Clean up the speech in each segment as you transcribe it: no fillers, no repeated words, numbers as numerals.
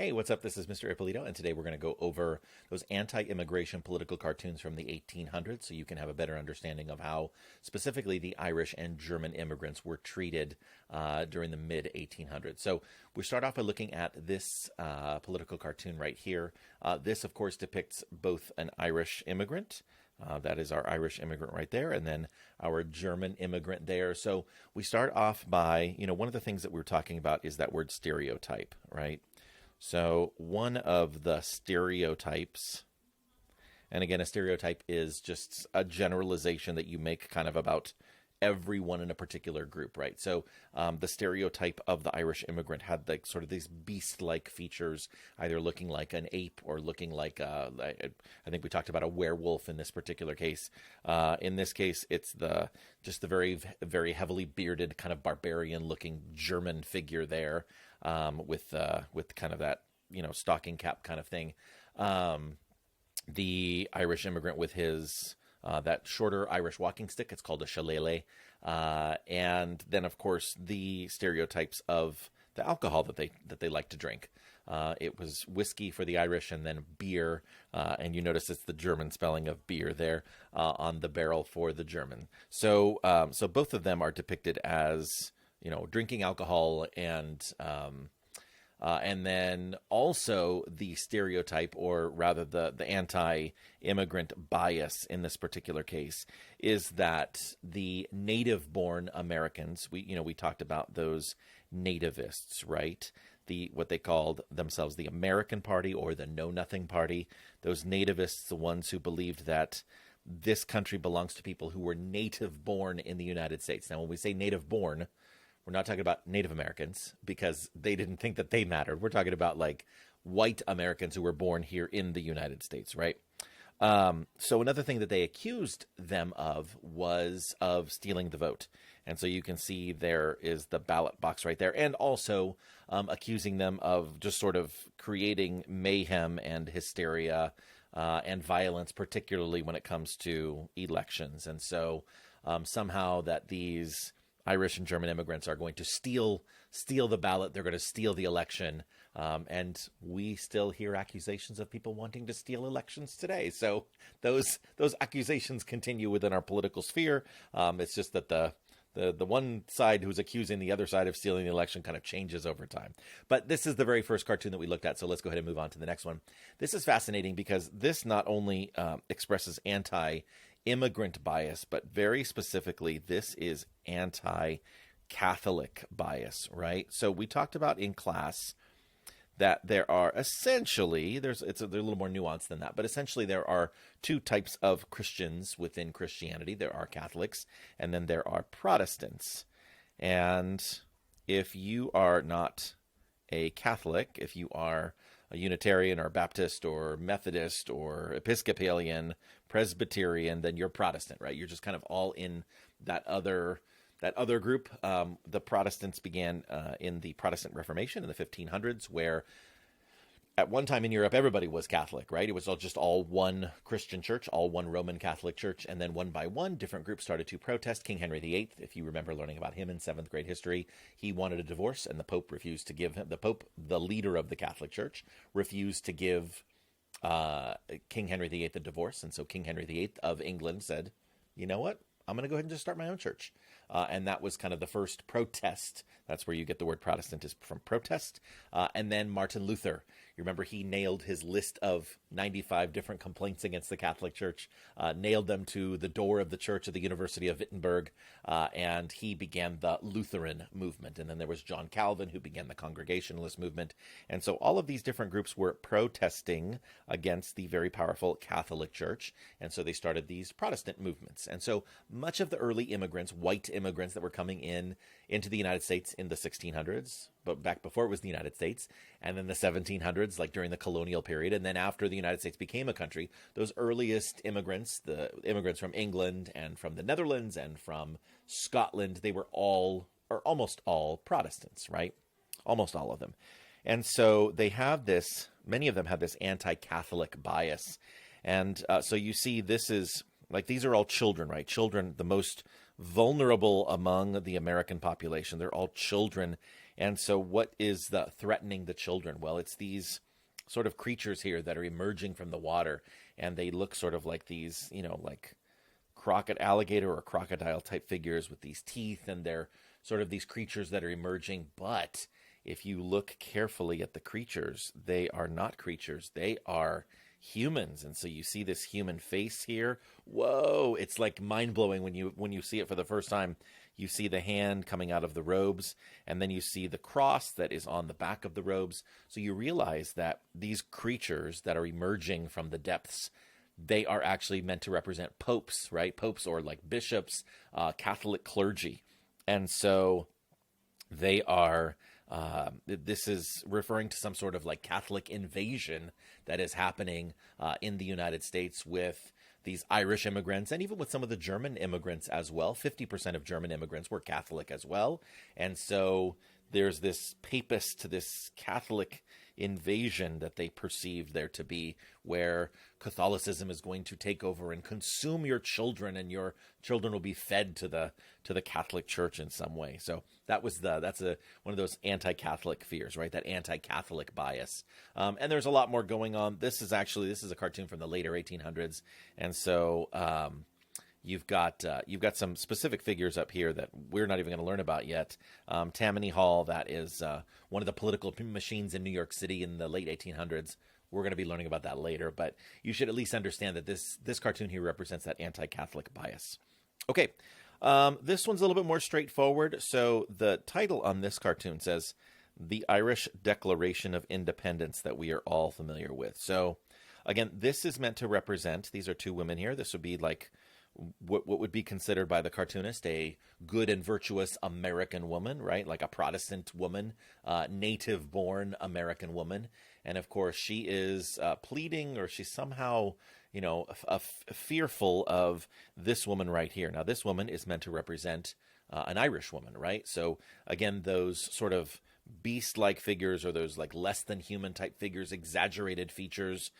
Hey, what's up? This is Mr. Ippolito, and today we're going to go over those anti-immigration political cartoons from the 1800s so you can have a better understanding of how specifically the Irish and German immigrants were treated during the mid-1800s. So we start off by looking at this political cartoon right here. This, of course, depicts both an Irish immigrant. That is our Irish immigrant right there, and then our German immigrant there. So we start off by, one of the things that we were talking about is that word stereotype, right? So one of the stereotypes, and again, a stereotype is just a generalization that you make kind of about everyone in a particular group, right? So the stereotype of the Irish immigrant had like sort of these beast-like features, either looking like an ape or looking like I think we talked about a werewolf in this particular case. In this case, it's just the very, very heavily bearded kind of barbarian-looking German figure there, with kind of that stocking cap kind of thing. The Irish immigrant with his that shorter Irish walking stick. It's called a shillelagh. And then, of course, the stereotypes of the alcohol that they like to drink. It was whiskey for the Irish and then beer. And you notice it's the German spelling of beer there on the barrel for the German. So both of them are depicted as, drinking alcohol and then also the stereotype, or rather the anti-immigrant bias in this particular case, is that the native-born Americans, we talked about those nativists, right? What they called themselves the American Party or the Know-Nothing Party. Those nativists, the ones who believed that this country belongs to people who were native-born in the United States. Now, when we say native-born, we're not talking about Native Americans because they didn't think that they mattered. We're talking about like white Americans who were born here in the United States, right? So another thing that they accused them of was of stealing the vote. And so you can see there is the ballot box right there. And also accusing them of just sort of creating mayhem and hysteria and violence, particularly when it comes to elections. And so somehow that these Irish and German immigrants are going to steal the ballot. They're going to steal the election. And we still hear accusations of people wanting to steal elections today. So those accusations continue within our political sphere. It's just that the one side who's accusing the other side of stealing the election kind of changes over time. But this is the very first cartoon that we looked at, so let's go ahead and move on to the next one. This is fascinating because this not only expresses anti-immigrant bias, but very specifically, this is anti-Catholic bias, right? So we talked about in class that there are essentially, they're a little more nuanced than that, but essentially there are two types of Christians within Christianity. There are Catholics, and then there are Protestants. And if you are not a Catholic, if you are a Unitarian or Baptist or Methodist or Episcopalian, Presbyterian, then you're Protestant, right? You're just kind of all in that other group. The Protestants began in the Protestant Reformation in the 1500s, where at one time in Europe, everybody was Catholic, right? It was just all one Christian church, all one Roman Catholic church. And then one by one, different groups started to protest. King Henry VIII, if you remember learning about him in 7th grade history, he wanted a divorce, and the Pope refused to give him, the Pope, the leader of the Catholic Church, refused to give King Henry VIII a divorce. And so King Henry VIII of England said, you know what? I'm going to go ahead and just start my own church. And that was kind of the first protest. That's where you get the word Protestant, is from protest. And then Martin Luther. You remember he nailed his list of 95 different complaints against the Catholic Church, nailed them to the door of the church at the University of Wittenberg, and he began the Lutheran movement. And then there was John Calvin, who began the Congregationalist movement. And so all of these different groups were protesting against the very powerful Catholic Church. And so they started these Protestant movements. And so much of the early immigrants, white immigrants that were coming into the United States in the 1600s, but back before it was the United States, and then the 1700s, like during the colonial period, and then after the United States became a country, those earliest immigrants, the immigrants from England and from the Netherlands and from Scotland, they were all, or almost all, Protestants, right? Almost all of them. And so they have this, many of them have this anti-Catholic bias. And so you see this is, like, these are all children, right? Children, the most vulnerable among the American population. They're all children And so, what is the threatening the children? Well, it's these sort of creatures here that are emerging from the water, and they look sort of like these, like alligator or crocodile type figures with these teeth, and they're sort of these creatures that are emerging. But if you look carefully at the creatures, they are not creatures, they are humans. And so you see this human face here. Whoa, it's like mind-blowing when you see it for the first time. You see the hand coming out of the robes, and then you see the cross that is on the back of the robes. So you realize that these creatures that are emerging from the depths, they are actually meant to represent popes, right? Popes, or like bishops, Catholic clergy. And so they are, this is referring to some sort of like Catholic invasion that is happening in the United States with these Irish immigrants, and even with some of the German immigrants as well. 50% of German immigrants were Catholic as well. And so there's this papist, this Catholic invasion that they perceive there to be, where Catholicism is going to take over and consume your children, and your children will be fed to the Catholic Church in some way. So that's one of those anti-Catholic fears, right? That anti-Catholic bias. And there's a lot more going on. This is a cartoon from the later 1800s, and so you've got some specific figures up here that we're not even going to learn about yet. Tammany Hall, that is one of the political machines in New York City in the late 1800s. We're going to be learning about that later, but you should at least understand that this cartoon here represents that anti-Catholic bias. Okay, this one's a little bit more straightforward. So the title on this cartoon says, "The Irish Declaration of Independence," that we are all familiar with. So again, this is meant to represent, these are two women here. This would be like what would be considered by the cartoonist a good and virtuous American woman, right? Like a Protestant woman, native-born American woman. And of course, she is pleading, or she's somehow, fearful of this woman right here. Now, this woman is meant to represent an Irish woman, right? So again, those sort of beast-like figures, or those like less than human type figures, exaggerated features.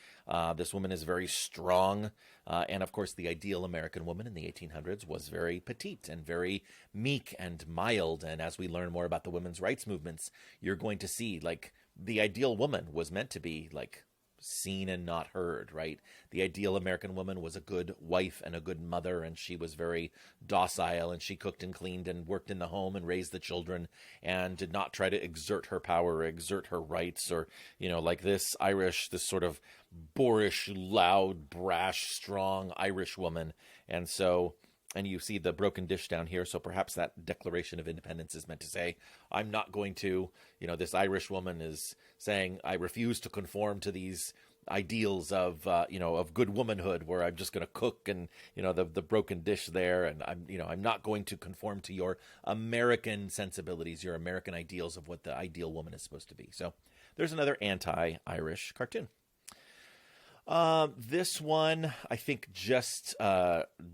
This woman is very strong, and of course the ideal American woman in the 1800s was very petite and very meek and mild. And as we learn more about the women's rights movements, you're going to see like the ideal woman was meant to be like seen and not heard, right? The ideal American woman was a good wife and a good mother, and she was very docile, and she cooked and cleaned and worked in the home and raised the children, and did not try to exert her power or exert her rights, or like this sort of boorish, loud, brash, strong Irish woman. And you see the broken dish down here, so perhaps that Declaration of Independence is meant to say, I'm not going to, this Irish woman is saying, I refuse to conform to these ideals of, of good womanhood, where I'm just going to cook and, the broken dish there, and I'm not going to conform to your American sensibilities, your American ideals of what the ideal woman is supposed to be. So there's another anti-Irish cartoon. This one, I think, just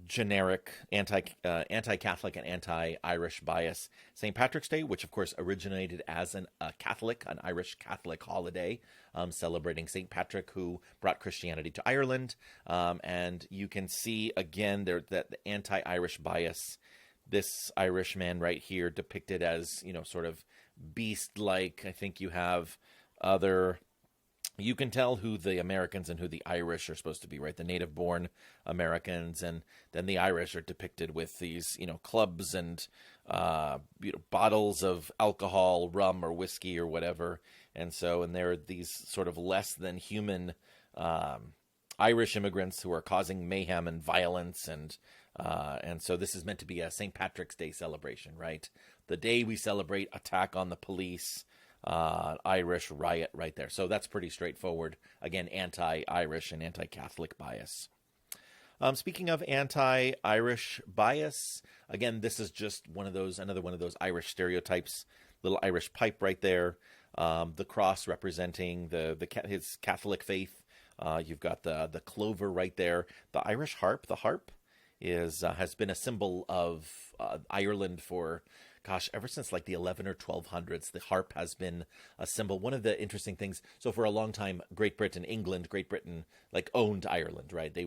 generic anti-Catholic and anti-Irish bias. St. Patrick's Day, which of course originated as an Irish Catholic holiday, celebrating St. Patrick, who brought Christianity to Ireland. And you can see again there that the anti-Irish bias. This Irish man right here depicted as sort of beast-like. I think you have other. You can tell who the Americans and who the Irish are supposed to be, right? The native-born Americans, and then the Irish are depicted with these, clubs and, bottles of alcohol, rum or whiskey or whatever. And there are these sort of less than human Irish immigrants who are causing mayhem and violence, and so this is meant to be a St. Patrick's Day celebration, right? The day we celebrate attack on the police. Irish riot right there. So that's pretty straightforward. Again, anti-Irish and anti-Catholic bias. Speaking of anti-Irish bias, again, this is just another one of those Irish stereotypes. Little Irish pipe right there. The cross representing his Catholic faith. You've got the clover right there. The Irish harp. The harp has been a symbol of Ireland for gosh, ever since like the 11 or 1200s, the harp has been a symbol. One of the interesting things, so for a long time, Great Britain like owned Ireland, right? They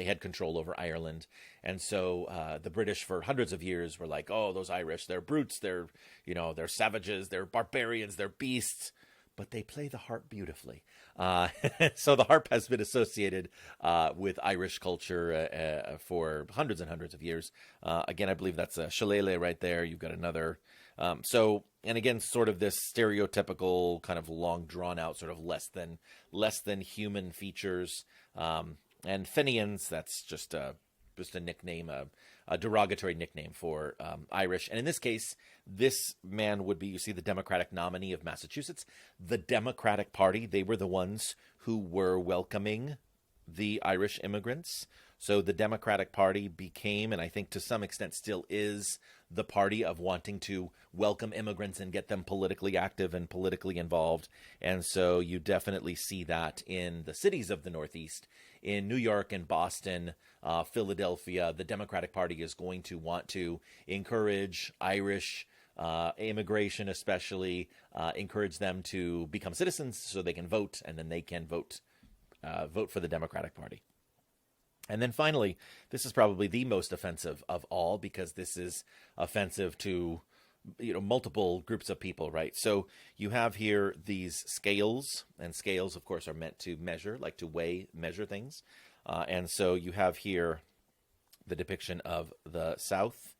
had control over Ireland. And so the British for hundreds of years were like, oh, those Irish, they're brutes, they're savages, they're barbarians, they're beasts, but they play the harp beautifully. So the harp has been associated with Irish culture for hundreds and hundreds of years. Again, I believe that's a shillelagh right there. You've got another. And again, sort of this stereotypical kind of long drawn out, sort of less than human features. And Fenians, that's just a nickname, a derogatory nickname for Irish. And in this case, this man would be, you see, the Democratic nominee of Massachusetts. The Democratic Party, they were the ones who were welcoming the Irish immigrants. So the Democratic Party became, and I think to some extent still is, the party of wanting to welcome immigrants and get them politically active and politically involved. And so you definitely see that in the cities of the Northeast. In New York and Boston, Philadelphia, the Democratic Party is going to want to encourage Irish immigration, especially encourage them to become citizens so they can vote, and then they can vote for the Democratic Party. And then finally, this is probably the most offensive of all, because this is offensive to multiple groups of people, right? So you have here these scales, and scales, of course, are meant to measure, like to measure things. And so you have here the depiction of the South,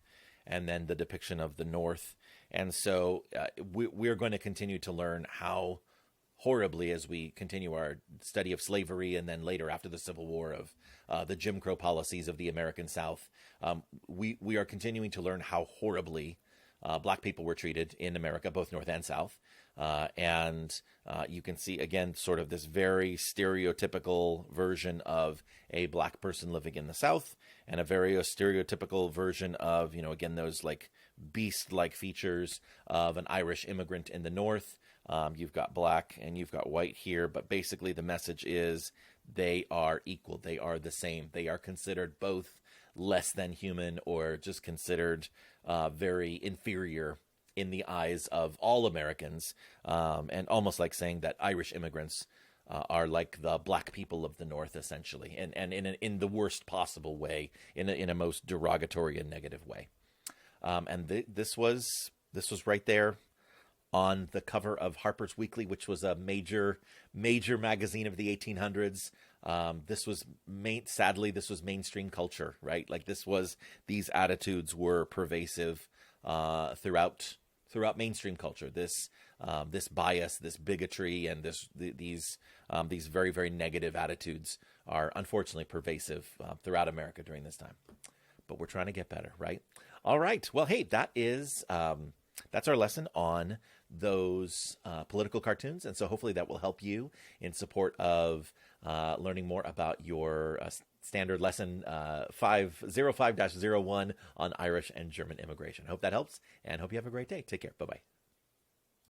and then the depiction of the North. And so we're going to continue to learn how horribly, as we continue our study of slavery, and then later after the Civil War of the Jim Crow policies of the American South, we are continuing to learn how horribly Black people were treated in America, both North and South. And you can see, again, sort of this very stereotypical version of a Black person living in the South, and a very stereotypical version of, again, those like beast-like features of an Irish immigrant in the North. You've got Black and you've got white here, but basically the message is they are equal. They are the same. They are considered both less than human, or just considered very inferior in the eyes of all Americans, and almost like saying that Irish immigrants are like the Black people of the North, essentially, and in the worst possible way, in a most derogatory and negative way. This was right there on the cover of Harper's Weekly, which was a major magazine of the 1800s. Sadly, this was mainstream culture, right? Like these attitudes were pervasive throughout mainstream culture. This bias, this bigotry, and these very, very negative attitudes are unfortunately pervasive throughout America during this time. But we're trying to get better, right? All right. Well, hey, that's our lesson on those political cartoons. And so hopefully that will help you in support of learning more about your standard lesson 505-01 on Irish and German immigration. I hope that helps, and hope you have a great day. Take care. Bye-bye.